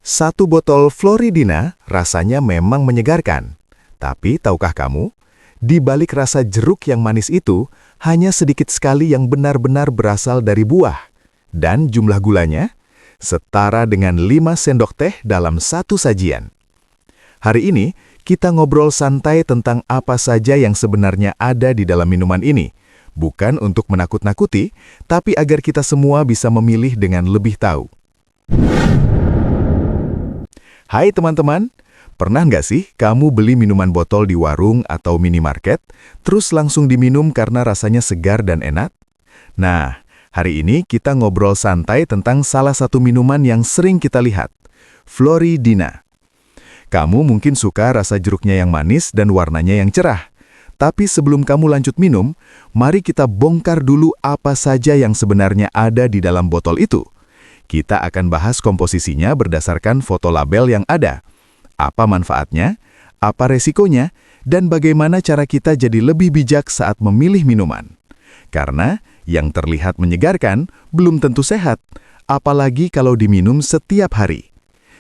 Satu botol Floridina rasanya memang menyegarkan. Tapi tahukah kamu, di balik rasa jeruk yang manis itu, hanya sedikit sekali yang benar-benar berasal dari buah. Dan jumlah gulanya setara dengan 5 sendok teh dalam satu sajian. Hari ini, kita ngobrol santai tentang apa saja yang sebenarnya ada di dalam minuman ini. Bukan untuk menakut-nakuti, tapi agar kita semua bisa memilih dengan lebih tahu. Hai teman-teman, pernah nggak sih kamu beli minuman botol di warung atau minimarket, terus langsung diminum karena rasanya segar dan enak? Nah, hari ini kita ngobrol santai tentang salah satu minuman yang sering kita lihat, Floridina. Kamu mungkin suka rasa jeruknya yang manis dan warnanya yang cerah. Tapi sebelum kamu lanjut minum, mari kita bongkar dulu apa saja yang sebenarnya ada di dalam botol itu. Kita akan bahas komposisinya berdasarkan foto label yang ada. Apa manfaatnya, apa resikonya, dan bagaimana cara kita jadi lebih bijak saat memilih minuman. Karena yang terlihat menyegarkan belum tentu sehat, apalagi kalau diminum setiap hari.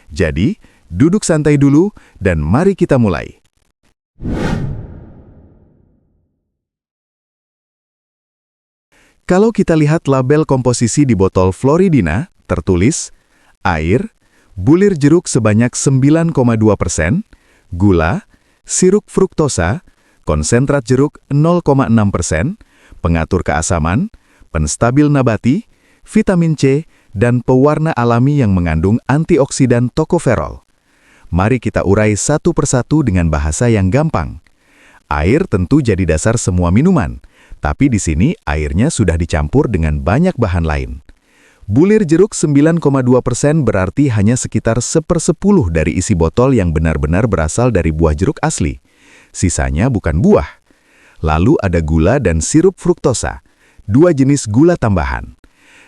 Jadi, duduk santai dulu dan mari kita mulai. Kalau kita lihat label komposisi di botol Floridina, tertulis air, bulir jeruk sebanyak 9,2%, gula, sirup fruktosa, konsentrat jeruk 0,6%, pengatur keasaman, penstabil nabati, vitamin C, dan pewarna alami yang mengandung antioksidan tokoferol. Mari kita urai satu persatu dengan bahasa yang gampang. Air tentu jadi dasar semua minuman, tapi di sini airnya sudah dicampur dengan banyak bahan lain. Bulir jeruk 9,2% berarti hanya sekitar 1/10 dari isi botol yang benar-benar berasal dari buah jeruk asli. Sisanya bukan buah. Lalu ada gula dan sirup fruktosa, dua jenis gula tambahan.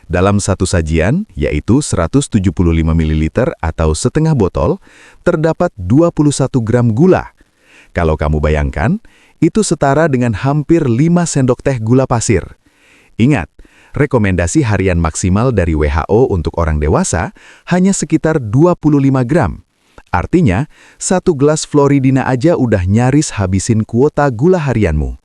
Dalam satu sajian, yaitu 175 ml atau setengah botol, terdapat 21 gram gula. Kalau kamu bayangkan, itu setara dengan hampir 5 sendok teh gula pasir. Ingat, rekomendasi harian maksimal dari WHO untuk orang dewasa hanya sekitar 25 gram. Artinya, satu gelas Floridina aja udah nyaris habisin kuota gula harianmu.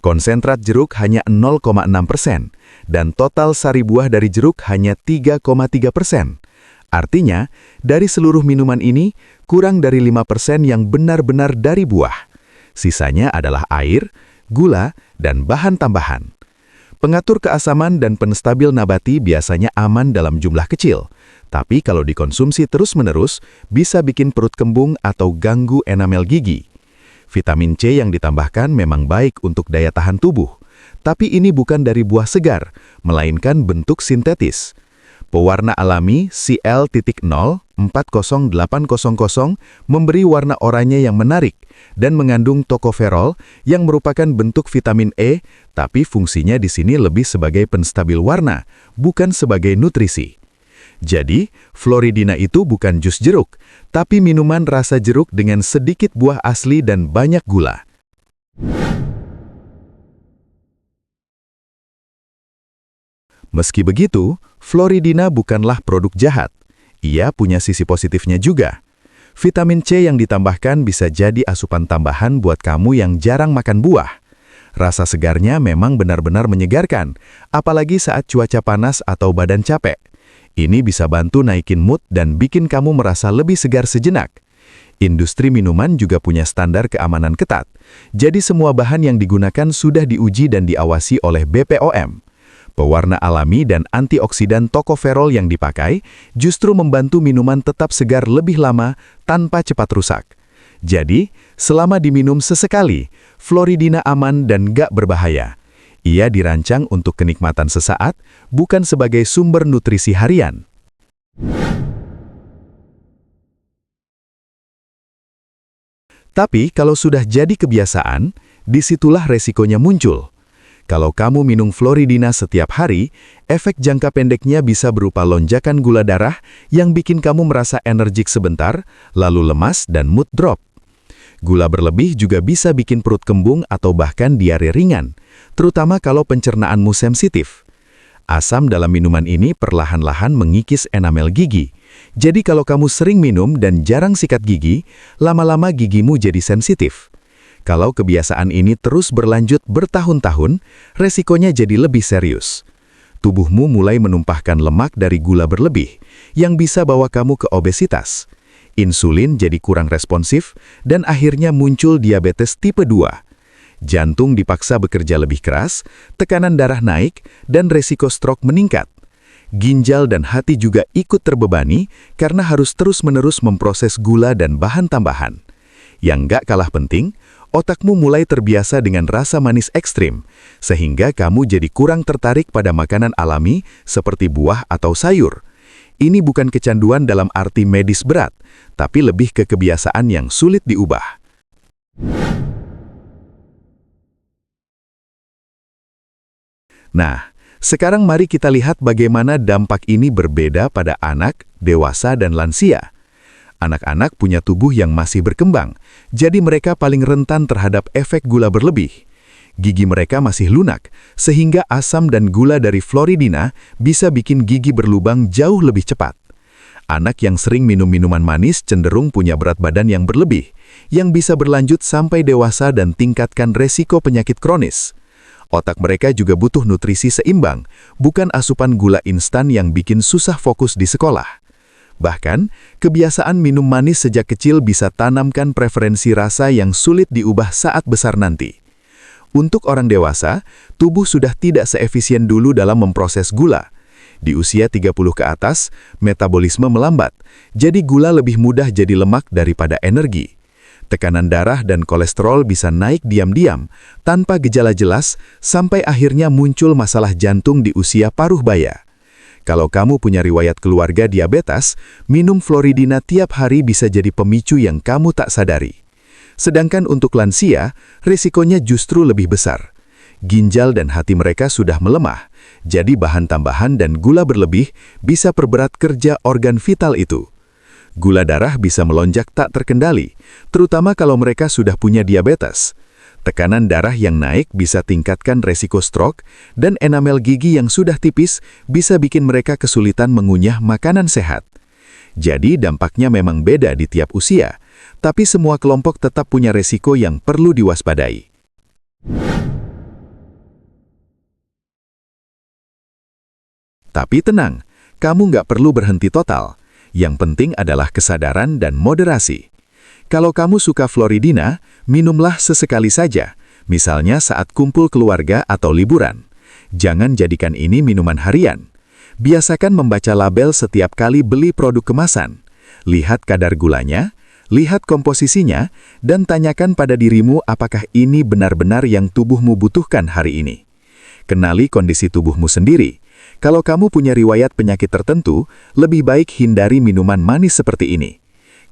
Konsentrat jeruk hanya 0,6%, dan total sari buah dari jeruk hanya 3,3%. Artinya, dari seluruh minuman ini, kurang dari 5% yang benar-benar dari buah. Sisanya adalah air, gula, dan bahan tambahan. Pengatur keasaman dan penstabil nabati biasanya aman dalam jumlah kecil, tapi kalau dikonsumsi terus-menerus, bisa bikin perut kembung atau ganggu enamel gigi. Vitamin C yang ditambahkan memang baik untuk daya tahan tubuh, tapi ini bukan dari buah segar, melainkan bentuk sintetis. Pewarna alami CL.0-40800 memberi warna oranye yang menarik dan mengandung tokoferol yang merupakan bentuk vitamin E, tapi fungsinya di sini lebih sebagai penstabil warna, bukan sebagai nutrisi. Jadi, Floridina itu bukan jus jeruk, tapi minuman rasa jeruk dengan sedikit buah asli dan banyak gula. Meski begitu, Floridina bukanlah produk jahat. Ia punya sisi positifnya juga. Vitamin C yang ditambahkan bisa jadi asupan tambahan buat kamu yang jarang makan buah. Rasa segarnya memang benar-benar menyegarkan, apalagi saat cuaca panas atau badan capek. Ini bisa bantu naikin mood dan bikin kamu merasa lebih segar sejenak. Industri minuman juga punya standar keamanan ketat, jadi semua bahan yang digunakan sudah diuji dan diawasi oleh BPOM. Pewarna alami dan antioksidan tokoferol yang dipakai justru membantu minuman tetap segar lebih lama tanpa cepat rusak. Jadi, selama diminum sesekali, Floridina aman dan gak berbahaya. Ia dirancang untuk kenikmatan sesaat, bukan sebagai sumber nutrisi harian. Tapi kalau sudah jadi kebiasaan, disitulah resikonya muncul. Kalau kamu minum Floridina setiap hari, efek jangka pendeknya bisa berupa lonjakan gula darah yang bikin kamu merasa energik sebentar, lalu lemas dan mood drop. Gula berlebih juga bisa bikin perut kembung atau bahkan diare ringan, terutama kalau pencernaanmu sensitif. Asam dalam minuman ini perlahan-lahan mengikis enamel gigi, Jadi kalau kamu sering minum dan jarang sikat gigi, lama-lama gigimu jadi sensitif. Kalau kebiasaan ini terus berlanjut bertahun-tahun, resikonya jadi lebih serius. Tubuhmu mulai menumpahkan lemak dari gula berlebih, yang bisa bawa kamu ke obesitas. Insulin jadi kurang responsif, dan akhirnya muncul diabetes tipe 2. Jantung dipaksa bekerja lebih keras, tekanan darah naik, dan resiko stroke meningkat. Ginjal dan hati juga ikut terbebani karena harus terus-menerus memproses gula dan bahan tambahan. Yang nggak kalah penting, otakmu mulai terbiasa dengan rasa manis ekstrim, sehingga kamu jadi kurang tertarik pada makanan alami seperti buah atau sayur. Ini bukan kecanduan dalam arti medis berat, tapi lebih ke kebiasaan yang sulit diubah. Nah, sekarang mari kita lihat bagaimana dampak ini berbeda pada anak, dewasa, dan lansia. Anak-anak punya tubuh yang masih berkembang, jadi mereka paling rentan terhadap efek gula berlebih. Gigi mereka masih lunak, sehingga asam dan gula dari Floridina bisa bikin gigi berlubang jauh lebih cepat. Anak yang sering minum minuman manis cenderung punya berat badan yang berlebih, yang bisa berlanjut sampai dewasa dan tingkatkan resiko penyakit kronis. Otak mereka juga butuh nutrisi seimbang, bukan asupan gula instan yang bikin susah fokus di sekolah. Bahkan, kebiasaan minum manis sejak kecil bisa tanamkan preferensi rasa yang sulit diubah saat besar nanti. Untuk orang dewasa, tubuh sudah tidak seefisien dulu dalam memproses gula. Di usia 30 ke atas, metabolisme melambat, jadi gula lebih mudah jadi lemak daripada energi. Tekanan darah dan kolesterol bisa naik diam-diam, tanpa gejala jelas, sampai akhirnya muncul masalah jantung di usia paruh baya. Kalau kamu punya riwayat keluarga diabetes, minum Floridina tiap hari bisa jadi pemicu yang kamu tak sadari. Sedangkan untuk lansia, risikonya justru lebih besar. Ginjal dan hati mereka sudah melemah, jadi bahan tambahan dan gula berlebih bisa perberat kerja organ vital itu. Gula darah bisa melonjak tak terkendali, terutama kalau mereka sudah punya diabetes. Tekanan darah yang naik bisa tingkatkan resiko stroke, dan enamel gigi yang sudah tipis bisa bikin mereka kesulitan mengunyah makanan sehat. Jadi dampaknya memang beda di tiap usia, tapi semua kelompok tetap punya resiko yang perlu diwaspadai. Tapi tenang, kamu nggak perlu berhenti total. Yang penting adalah kesadaran dan moderasi. Kalau kamu suka Floridina, minumlah sesekali saja, misalnya saat kumpul keluarga atau liburan. Jangan jadikan ini minuman harian. Biasakan membaca label setiap kali beli produk kemasan. Lihat kadar gulanya, lihat komposisinya, dan tanyakan pada dirimu apakah ini benar-benar yang tubuhmu butuhkan hari ini. Kenali kondisi tubuhmu sendiri. Kalau kamu punya riwayat penyakit tertentu, lebih baik hindari minuman manis seperti ini.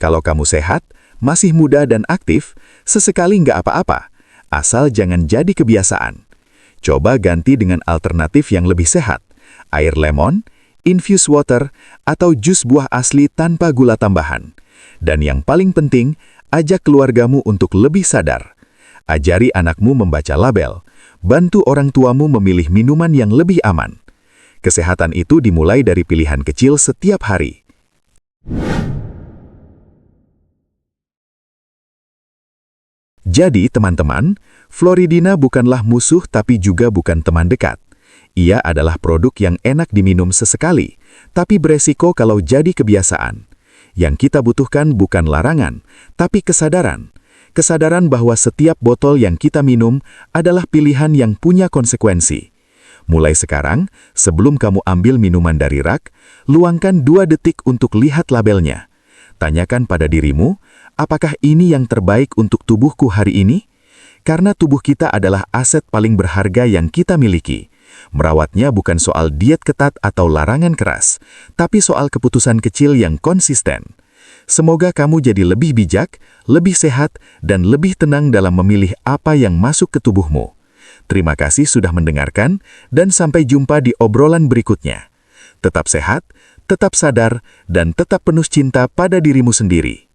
Kalau kamu sehat, masih muda dan aktif, sesekali nggak apa-apa, asal jangan jadi kebiasaan. Coba ganti dengan alternatif yang lebih sehat, air lemon, infused water, atau jus buah asli tanpa gula tambahan. Dan yang paling penting, ajak keluargamu untuk lebih sadar. Ajari anakmu membaca label, bantu orang tuamu memilih minuman yang lebih aman. Kesehatan itu dimulai dari pilihan kecil setiap hari. Jadi, teman-teman, Floridina bukanlah musuh tapi juga bukan teman dekat. Ia adalah produk yang enak diminum sesekali, tapi beresiko kalau jadi kebiasaan. Yang kita butuhkan bukan larangan, tapi kesadaran. Kesadaran bahwa setiap botol yang kita minum adalah pilihan yang punya konsekuensi. Mulai sekarang, sebelum kamu ambil minuman dari rak, luangkan 2 detik untuk lihat labelnya. Tanyakan pada dirimu, apakah ini yang terbaik untuk tubuhku hari ini? Karena tubuh kita adalah aset paling berharga yang kita miliki. Merawatnya bukan soal diet ketat atau larangan keras, tapi soal keputusan kecil yang konsisten. Semoga kamu jadi lebih bijak, lebih sehat, dan lebih tenang dalam memilih apa yang masuk ke tubuhmu. Terima kasih sudah mendengarkan, dan sampai jumpa di obrolan berikutnya. Tetap sehat, tetap sadar, dan tetap penuh cinta pada dirimu sendiri.